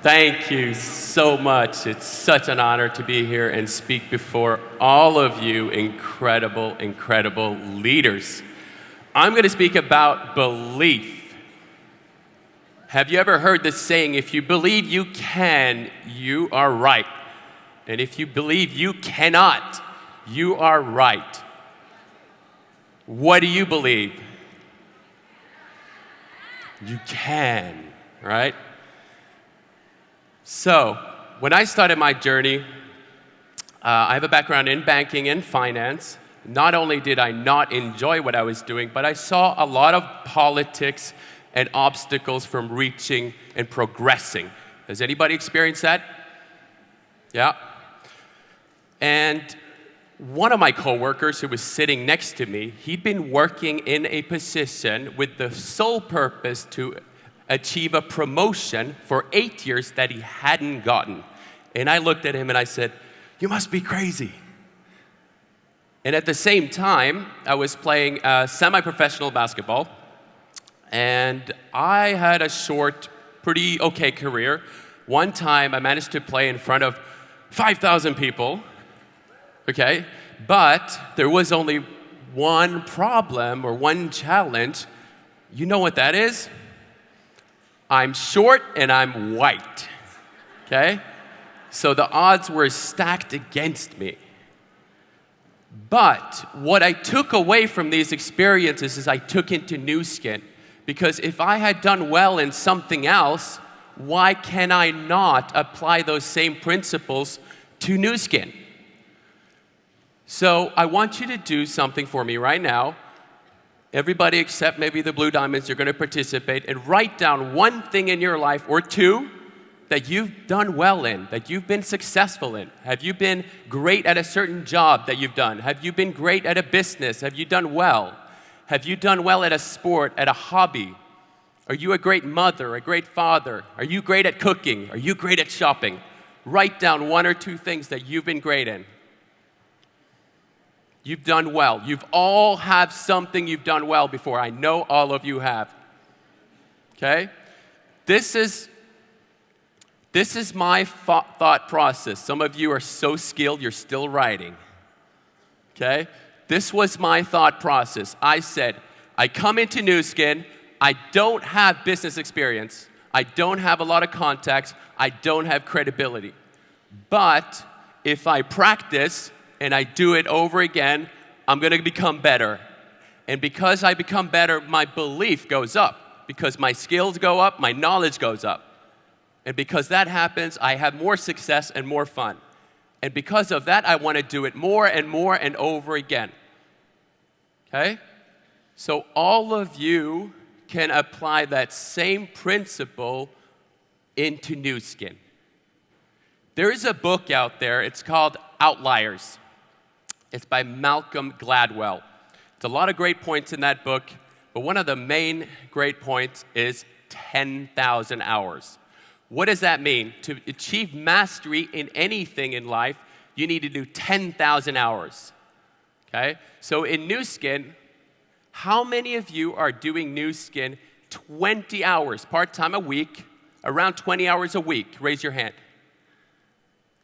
Thank you so much. It's such an honor to be here and speak before all of you incredible, incredible leaders. I'm going to speak about belief. Have you ever heard this saying, if you believe you can, you are right. And if you believe you cannot, you are right. What do you believe? You can, right? So, when I started my journey, I have a background in banking and finance. Not only did I not enjoy what I was doing, but I saw a lot of politics and obstacles from reaching and progressing. Has anybody experienced that? Yeah. And one of my coworkers who was sitting next to me, he'd been working in a position with the sole purpose to achieve a promotion for 8 years that he hadn't gotten. And I looked at him and I said, "You must be crazy." And at the same time, I was playing semi-professional basketball, and I had a short, pretty okay career. One time, I managed to play in front of 5,000 people, okay? But there was only one problem or one challenge. You know what that is? I'm short and I'm white, okay? So the odds were stacked against me. But what I took away from these experiences is I took into new skin. Because if I had done well in something else, why can I not apply those same principles to new skin? So I want you to do something for me right now. Everybody except maybe the Blue Diamonds, you're going to participate and write down one thing in your life or two that you've done well in, that you've been successful in. Have you been great at a certain job that you've done? Have you been great at a business? Have you done well? Have you done well at a sport, at a hobby? Are you a great mother, a great father? Are you great at cooking? Are you great at shopping? Write down one or two things that you've been great in. You've done well. You've all have something you've done well before. I know all of you have. Okay? This is my thought process. Some of you are so skilled, you're still writing. Okay? This was my thought process. I said, I come into Nu Skin, I don't have business experience, I don't have a lot of contacts, I don't have credibility. But if I practice and I do it over again, I'm going to become better. And because I become better, my belief goes up. Because my skills go up, my knowledge goes up. And because that happens, I have more success and more fun. And because of that, I want to do it more and more and over again. Okay? So all of you can apply that same principle into Nu Skin. There is a book out there, it's called Outliers. It's by Malcolm Gladwell. It's a lot of great points in that book, but one of the main great points is 10,000 hours. What does that mean? To achieve mastery in anything in life, you need to do 10,000 hours. Okay? So in Nu Skin, how many of you are doing Nu Skin 20 hours, part-time a week, around 20 hours a week? Raise your hand.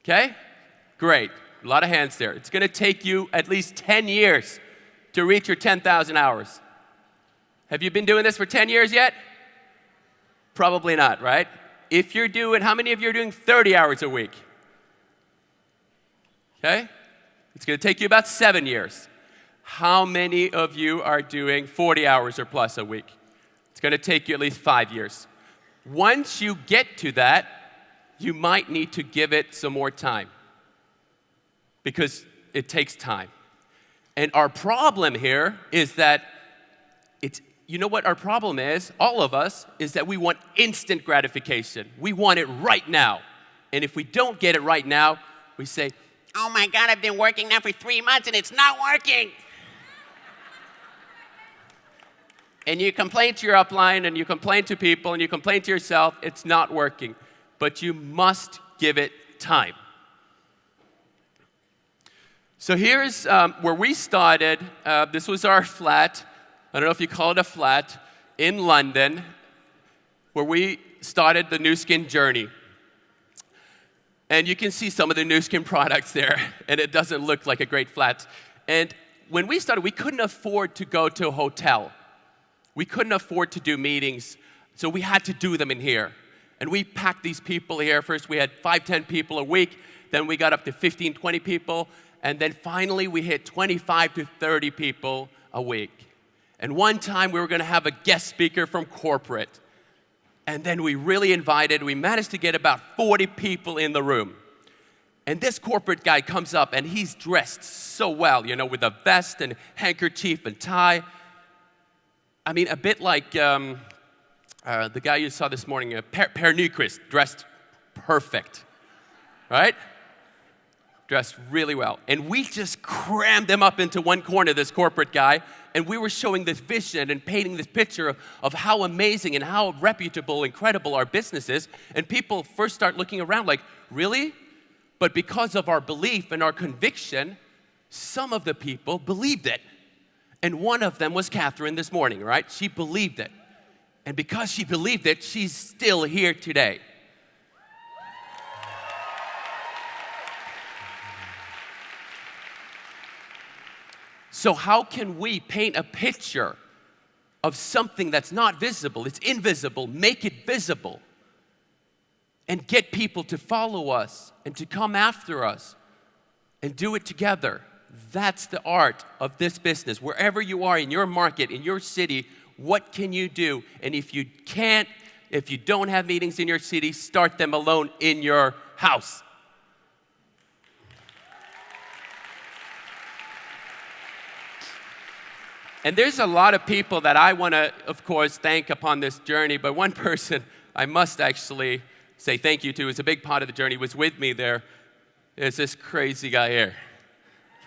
Okay? Great. A lot of hands there. It's going to take you at least 10 years to reach your 10,000 hours. Have you been doing this for 10 years yet? Probably not, right? If you're doing, how many of you are doing 30 hours a week? Okay? It's going to take you about 7 years. How many of you are doing 40 hours or plus a week? It's going to take you at least 5 years. Once you get to that, you might need to give it some more time because it takes time. And our problem here is that you know what our problem is, all of us, is that we want instant gratification. We want it right now. And if we don't get it right now, we say, "Oh my God, I've been working now for 3 months and it's not working." And you complain to your upline and you complain to people and you complain to yourself, it's not working. But you must give it time. So here's where we started. This was our flat. I don't know if you call it a flat, in London. where we started the Nu Skin journey. And you can see some of the Nu Skin products there, and it doesn't look like a great flat. And when we started, we couldn't afford to go to a hotel. We couldn't afford to do meetings, so we had to do them in here. And we packed these people here. First, we had 5, 10 people a week. Then we got up to 15, 20 people. And then finally, we hit 25 to 30 people a week. And one time, we were going to have a guest speaker from corporate. And then we managed to get about 40 people in the room. And this corporate guy comes up, and he's dressed so well, with a vest and handkerchief and tie. I mean, a bit like the guy you saw this morning, Per Nyquist, dressed perfect, right? Dressed really well. And we just crammed him up into one corner, this corporate guy, and we were showing this vision and painting this picture of how amazing and how reputable, incredible our business is. And people first start looking around like, really? But because of our belief and our conviction, some of the people believed it. And one of them was Catherine this morning, right? She believed it. And because she believed it, she's still here today. So how can we paint a picture of something that's not visible, it's invisible, make it visible, and get people to follow us and to come after us and do it together? That's the art of this business. Wherever you are in your market, in your city, what can you do? And if you don't have meetings in your city, start them alone in your house. And there's a lot of people that I want to, of course, thank upon this journey, but one person I must actually say thank you to, is a big part of the journey, was with me there, is this crazy guy here.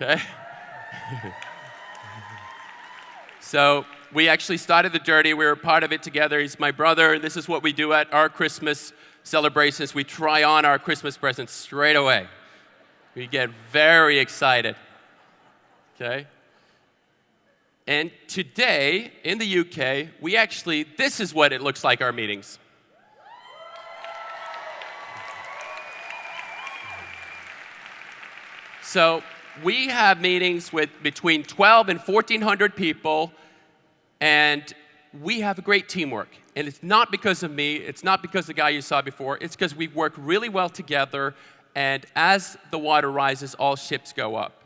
Okay? So we actually started the journey. We were part of it together. He's my brother. This is what we do at our Christmas celebrations. We try on our Christmas presents straight away. We get very excited. Okay? And today, in the UK, this is what it looks like, our meetings. So we have meetings with between 12 and 1,400 people, and we have a great teamwork. And it's not because of me, it's not because of the guy you saw before, it's because we work really well together, and as the water rises, all ships go up.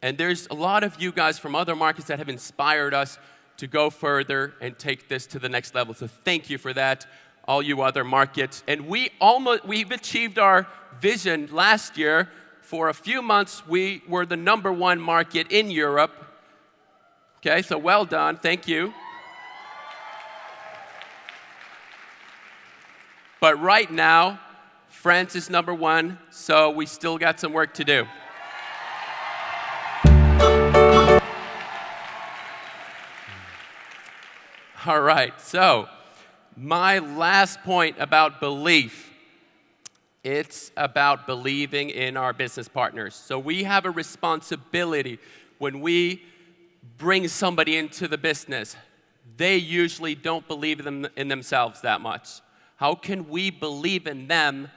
And there's a lot of you guys from other markets that have inspired us to go further and take this to the next level. So thank you for that, all you other markets. And we've achieved our vision last year. For a few months, we were the #1 market in Europe. Okay, so well done, thank you. But right now, France is #1, so we still got some work to do. All right, so my last point about belief. It's about believing in our business partners. So we have a responsibility when we bring somebody into the business. They usually don't believe in themselves that much. How can we believe in them,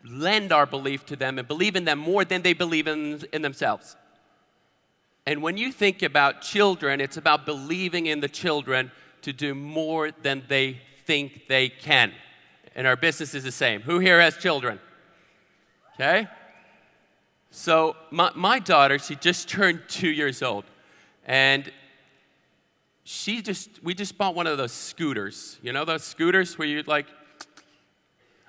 lend our belief to them, and believe in them more than they believe in themselves? And when you think about children, it's about believing in the children to do more than they think they can. And our business is the same. Who here has children? Okay? So my daughter, she just turned 2 years old. And we just bought one of those scooters. You know those scooters where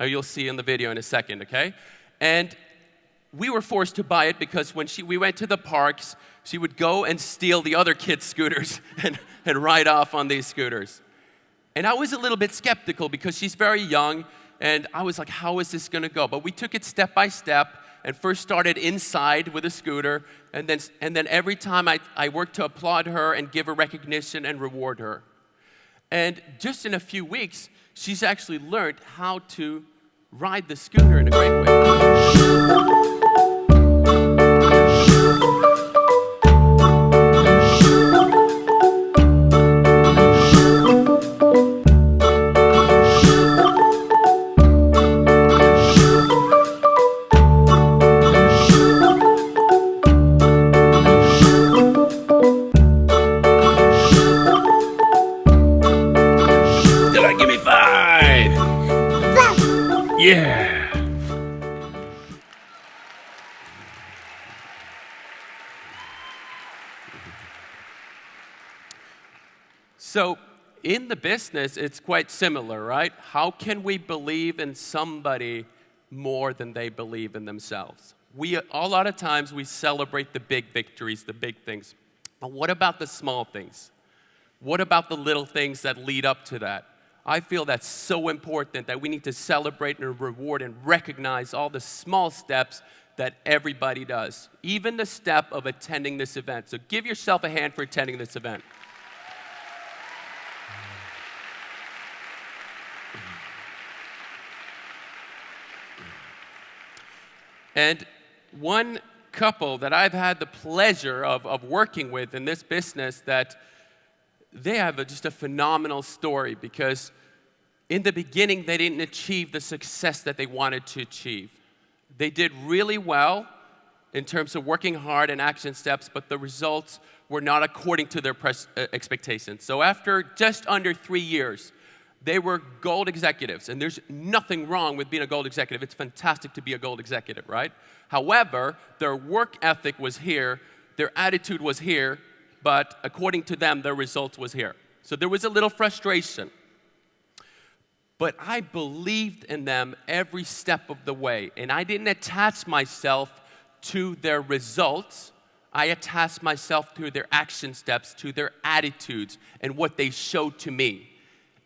you'll see in the video in a second, okay? And we were forced to buy it because when we went to the parks, she would go and steal the other kids' scooters and ride off on these scooters. And I was a little bit skeptical because she's very young, and I was like, how is this going to go? But we took it step by step, and first started inside with a scooter, and then every time I worked to applaud her and give her recognition and reward her. And just in a few weeks, she's actually learned how to ride the scooter in a great way. Yeah. So in the business, it's quite similar, right? How can we believe in somebody more than they believe in themselves? A lot of times we celebrate the big victories, the big things. But what about the small things? What about the little things that lead up to that? I feel that's so important that we need to celebrate and reward and recognize all the small steps that everybody does, even the step of attending this event. So give yourself a hand for attending this event. And one couple that I've had the pleasure of working with in this business, that they have just a phenomenal story, because in the beginning they didn't achieve the success that they wanted to achieve. They did really well in terms of working hard and action steps, but the results were not according to their expectations. So after just under 3 years, they were gold executives, and there's nothing wrong with being a gold executive. It's fantastic to be a gold executive, right? However, their work ethic was here, their attitude was here, but according to them, their results was here. So there was a little frustration. But I believed in them every step of the way, and I didn't attach myself to their results. I attached myself to their action steps, to their attitudes, and what they showed to me.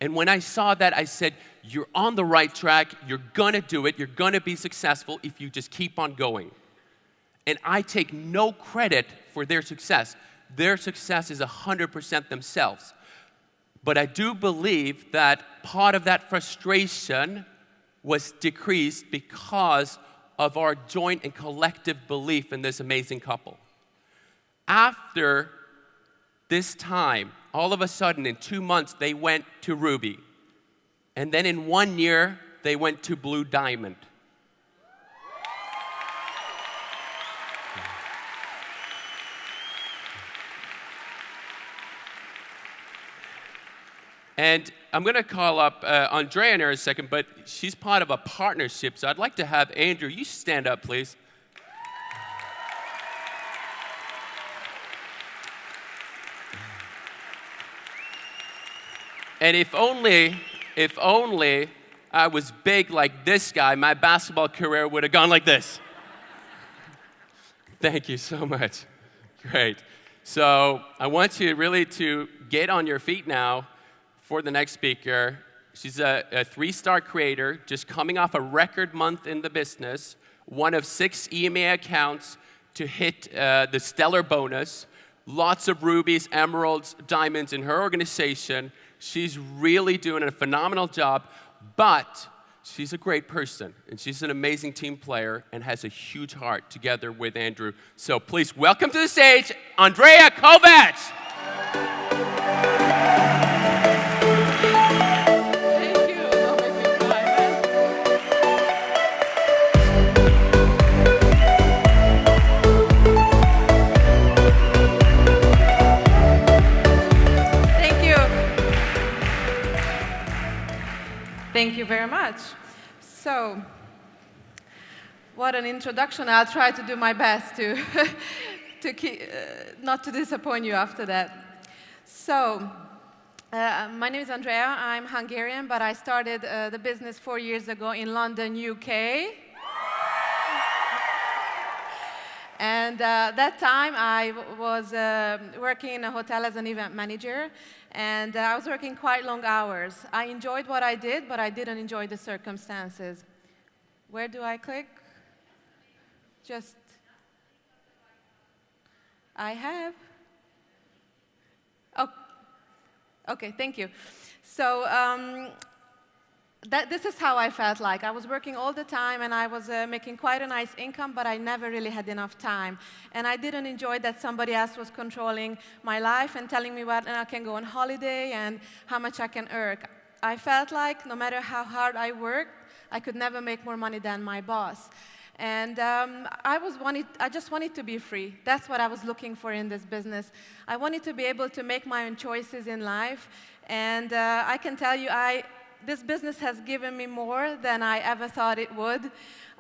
And when I saw that, I said, you're on the right track, you're gonna do it, you're gonna be successful if you just keep on going. And I take no credit for their success. Their success is 100% themselves. But I do believe that part of that frustration was decreased because of our joint and collective belief in this amazing couple. After this time, all of a sudden, in 2 months, they went to Ruby. And then in 1 year, they went to Blue Diamond. And I'm going to call up Andrea in a second, but she's part of a partnership. So I'd like to have Andrew, you stand up, please. And if only I was big like this guy, my basketball career would have gone like this. Thank you so much. Great. So I want you really to get on your feet now for the next speaker. She's a 3-star creator, just coming off a record month in the business, one of 6 EMEA accounts to hit the stellar bonus, lots of rubies, emeralds, diamonds in her organization. She's really doing a phenomenal job, but she's a great person, and she's an amazing team player and has a huge heart together with Andrew. So please welcome to the stage, Andrea Kovacs. Thank you very much. So, what an introduction. I'll try to do my best to, not to disappoint you after that. So, my name is Andrea. I'm Hungarian, but I started the business 4 years ago in London, UK. And that time I was working in a hotel as an event manager, and I was working quite long hours. I enjoyed what I did, but I didn't enjoy the circumstances. Where do I click? Just, I have. Oh, okay, thank you. So, this is how I felt like. I was working all the time, and I was making quite a nice income, but I never really had enough time. And I didn't enjoy that somebody else was controlling my life and telling me when I can go on holiday and how much I can earn. I felt like no matter how hard I worked, I could never make more money than my boss. And I just wanted to be free. That's what I was looking for in this business. I wanted to be able to make my own choices in life. And I can tell you, this business has given me more than I ever thought it would.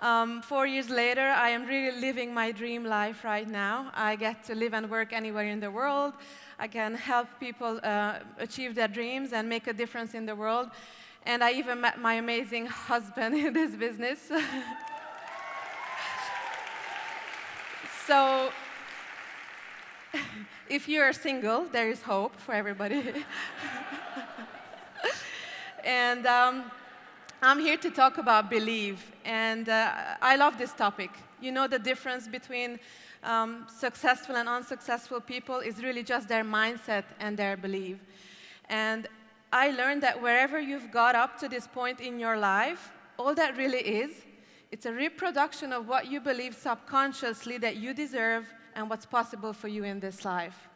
4 years later, I am really living my dream life right now. I get to live and work anywhere in the world. I can help people achieve their dreams and make a difference in the world. And I even met my amazing husband in this business. So, if you're single, there is hope for everybody. And I'm here to talk about belief. And I love this topic. You know, the difference between successful and unsuccessful people is really just their mindset and their belief. And I learned that wherever you've got up to this point in your life, all that really is, it's a reproduction of what you believe subconsciously that you deserve and what's possible for you in this life.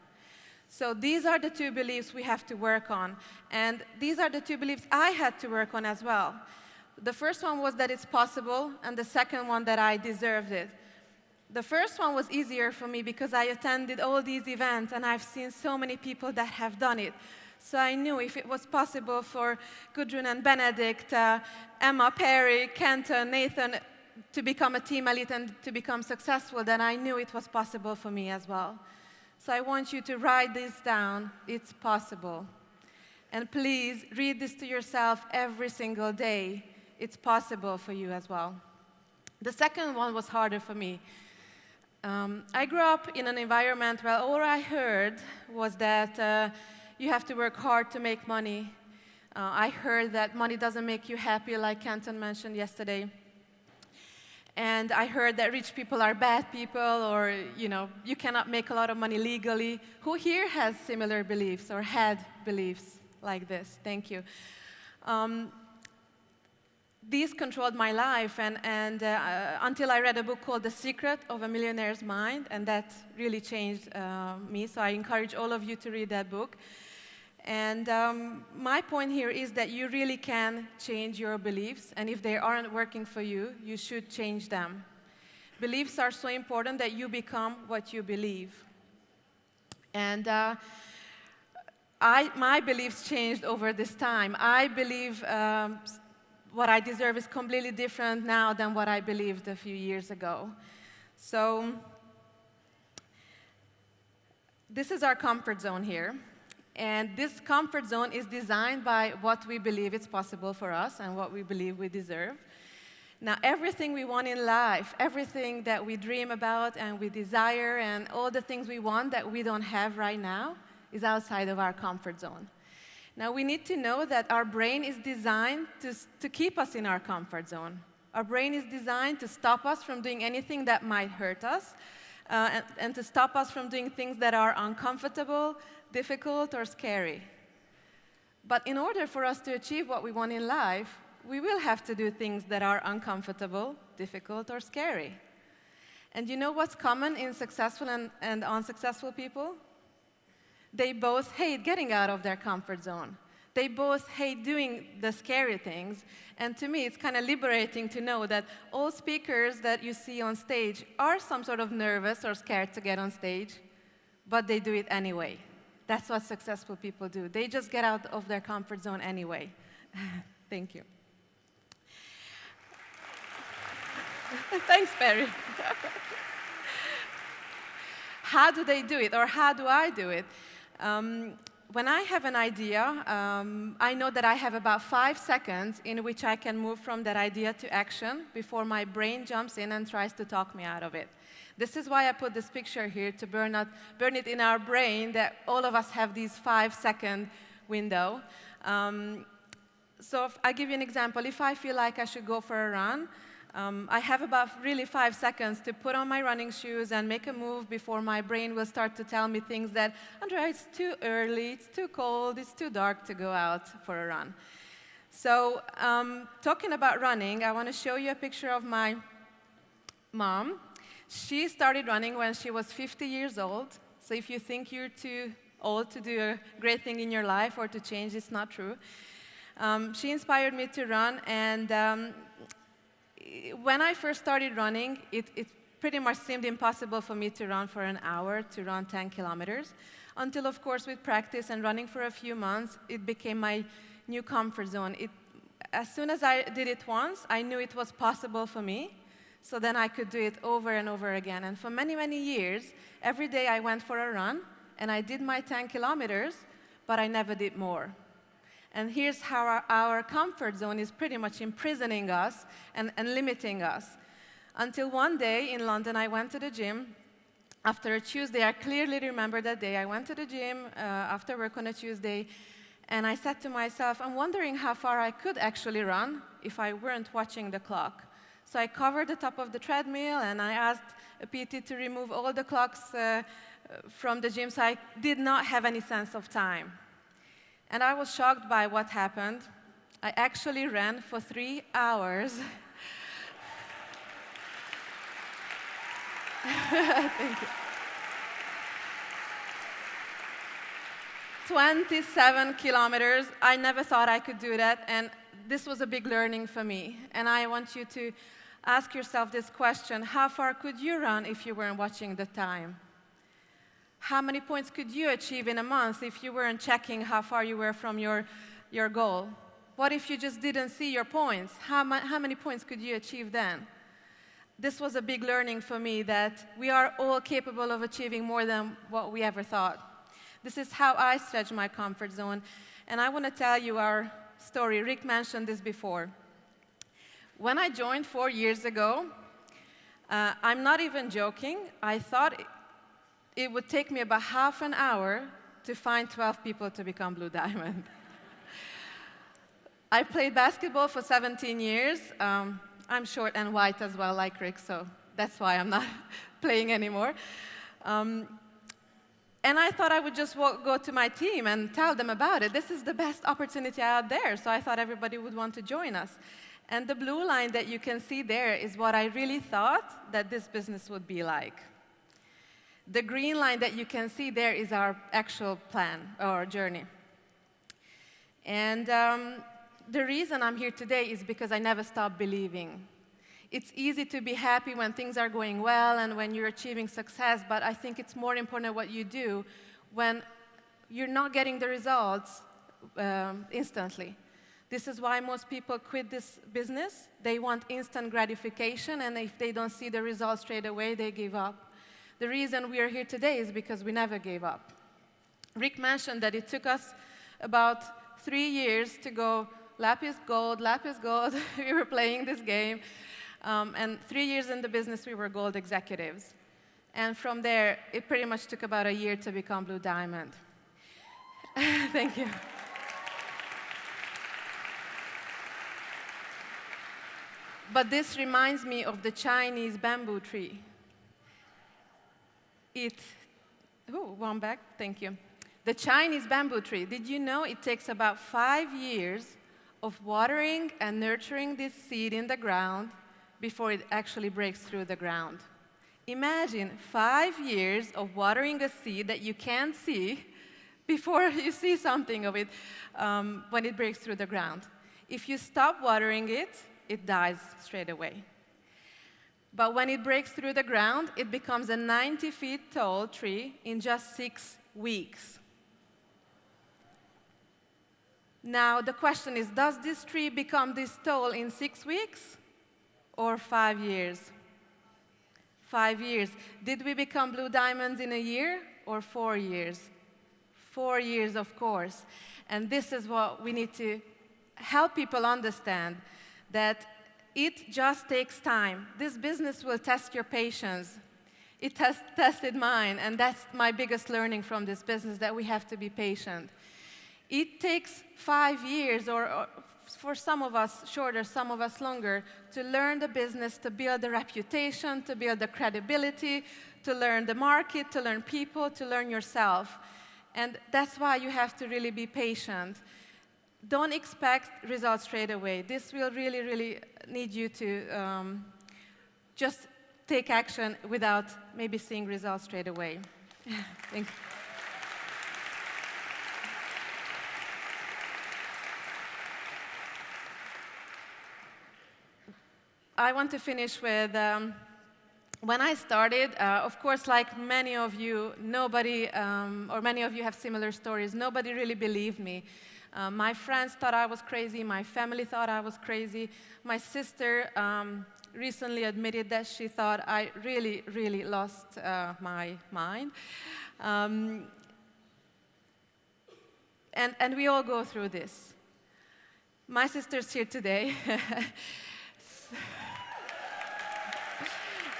So these are the two beliefs we have to work on. And these are the two beliefs I had to work on as well. The first one was that it's possible, and the second one that I deserved it. The first one was easier for me because I attended all these events, and I've seen so many people that have done it. So I knew if it was possible for Gudrun and Benedict, Emma, Perry, Kenton, Nathan to become a team elite and to become successful, then I knew it was possible for me as well. So I want you to write this down. It's possible. And please read this to yourself every single day. It's possible for you as well. The second one was harder for me. I grew up in an environment where all I heard was that you have to work hard to make money. I heard that money doesn't make you happy, like Kenton mentioned yesterday. And I heard that rich people are bad people, or, you know, you cannot make a lot of money legally. Who here has similar beliefs or had beliefs like this? Thank you. These controlled my life, and until I read a book called The Secret of a Millionaire's Mind, and that really changed me. So I encourage all of you to read that book. And my point here is that you really can change your beliefs, and if they aren't working for you, you should change them. Beliefs are so important that you become what you believe. And my beliefs changed over this time. I believe what I deserve is completely different now than what I believed a few years ago. So this is our comfort zone here. And this comfort zone is designed by what we believe is possible for us and what we believe we deserve. Now, everything we want in life, everything that we dream about and we desire, and all the things we want that we don't have right now is outside of our comfort zone. Now, we need to know that our brain is designed to keep us in our comfort zone. Our brain is designed to stop us from doing anything that might hurt us, and to stop us from doing things that are uncomfortable, difficult, or scary. But in order for us to achieve what we want in life, we will have to do things that are uncomfortable, difficult, or scary. And you know what's common in successful and unsuccessful people? They both hate getting out of their comfort zone. They both hate doing the scary things. And to me, it's kind of liberating to know that all speakers that you see on stage are some sort of nervous or scared to get on stage, but they do it anyway. That's what successful people do. They just get out of their comfort zone anyway. Thank you. Thanks, Perry. How do they do it, or how do I do it? When I have an idea, I know that I have about 5 seconds in which I can move from that idea to action before my brain jumps in and tries to talk me out of it. This is why I put this picture here, to burn it in our brain that all of us have these 5-second window. So I give you an example. If I feel like I should go for a run, I have about really 5 seconds to put on my running shoes and make a move before my brain will start to tell me things that, Andrea, it's too early, it's too cold, it's too dark to go out for a run. So talking about running, I want to show you a picture of my mom. She started running when she was 50 years old. So if you think you're too old to do a great thing in your life or to change, it's not true. She inspired me to run, and when I first started running, it pretty much seemed impossible for me to run for an hour, to run 10 kilometers, until, of course, with practice and running for a few months, it became my new comfort zone. as soon as I did it once, I knew it was possible for me. So then I could do it over and over again. And for many, many years, every day I went for a run, and I did my 10 kilometers, but I never did more. And here's how our comfort zone is pretty much imprisoning us and limiting us. Until one day in London, I went to the gym. After a Tuesday, I clearly remember that day. I went to the gym after work on a Tuesday, and I said to myself, I'm wondering how far I could actually run if I weren't watching the clock. So I covered the top of the treadmill, and I asked a PT to remove all the clocks from the gym, so I did not have any sense of time. And I was shocked by what happened. I actually ran for 3 hours. Thank you. 27 kilometers. I never thought I could do that, and this was a big learning for me. And I want you to ask yourself this question: how far could you run if you weren't watching the time? How many points could you achieve in a month if you weren't checking how far you were from your goal? What if you just didn't see your points? How many points could you achieve then? This was a big learning for me, that we are all capable of achieving more than what we ever thought. This is how I stretch my comfort zone. And I want to tell you our story. Rick mentioned this before. When I joined 4 years ago, I'm not even joking, I thought it would take me about half an hour to find 12 people to become Blue Diamond. I played basketball for 17 years. I'm short and white as well, like Rick, so that's why I'm not playing anymore. And I thought I would just go to my team and tell them about it. This is the best opportunity out there, so I thought everybody would want to join us. And the blue line that you can see there is what I really thought that this business would be like. The green line that you can see there is our actual plan, or journey. And the reason I'm here today is because I never stopped believing. It's easy to be happy when things are going well and when you're achieving success, but I think it's more important what you do when you're not getting the results instantly. This is why most people quit this business. They want instant gratification, and if they don't see the results straight away, they give up. The reason we are here today is because we never gave up. Rick mentioned that it took us about 3 years to go lap is gold, lap is gold. We were playing this game. And 3 years in the business, we were gold executives. And from there, it pretty much took about a year to become Blue Diamond. Thank you. But this reminds me of the Chinese bamboo tree. One back, thank you. The Chinese bamboo tree, did you know it takes about 5 years of watering and nurturing this seed in the ground before it actually breaks through the ground? Imagine 5 years of watering a seed that you can't see before you see something of it when it breaks through the ground. If you stop watering it, it dies straight away. But when it breaks through the ground, it becomes a 90 feet tall tree in just 6 weeks. Now, the question is, does this tree become this tall in 6 weeks or 5 years? 5 years. Did we become Blue Diamonds in a year or 4 years? 4 years, of course. And this is what we need to help people understand, that it just takes time. This business will test your patience. It has tested mine, and that's my biggest learning from this business, that we have to be patient. It takes 5 years, or for some of us shorter, some of us longer, to learn the business, to build the reputation, to build the credibility, to learn the market, to learn people, to learn yourself. And that's why you have to really be patient. Don't expect results straight away. This will really, really need you to just take action without maybe seeing results straight away. Thank you. I want to finish with when I started, of course, like many of you, nobody, or many of you have similar stories, nobody really believed me. My friends thought I was crazy, my family thought I was crazy. My sister recently admitted that she thought I really, really lost my mind. And we all go through this. My sister's here today.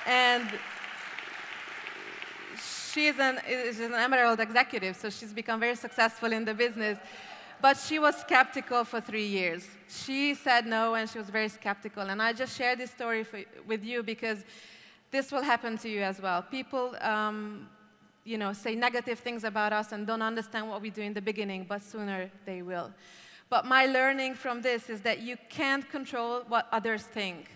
And she's an Emerald executive, so she's become very successful in the business. But she was skeptical for 3 years. She said no, and she was very skeptical. And I just share this story with you because this will happen to you as well. People say negative things about us and don't understand what we do in the beginning, but sooner they will. But my learning from this is that you can't control what others think.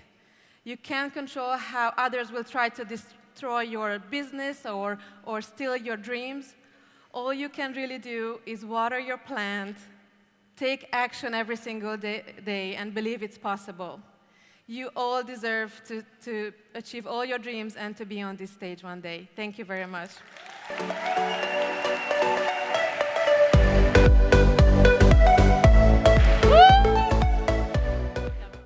You can't control how others will try to destroy your business or steal your dreams. All you can really do is water your plant, take action every single day and believe it's possible. You all deserve to achieve all your dreams and to be on this stage one day. Thank you very much.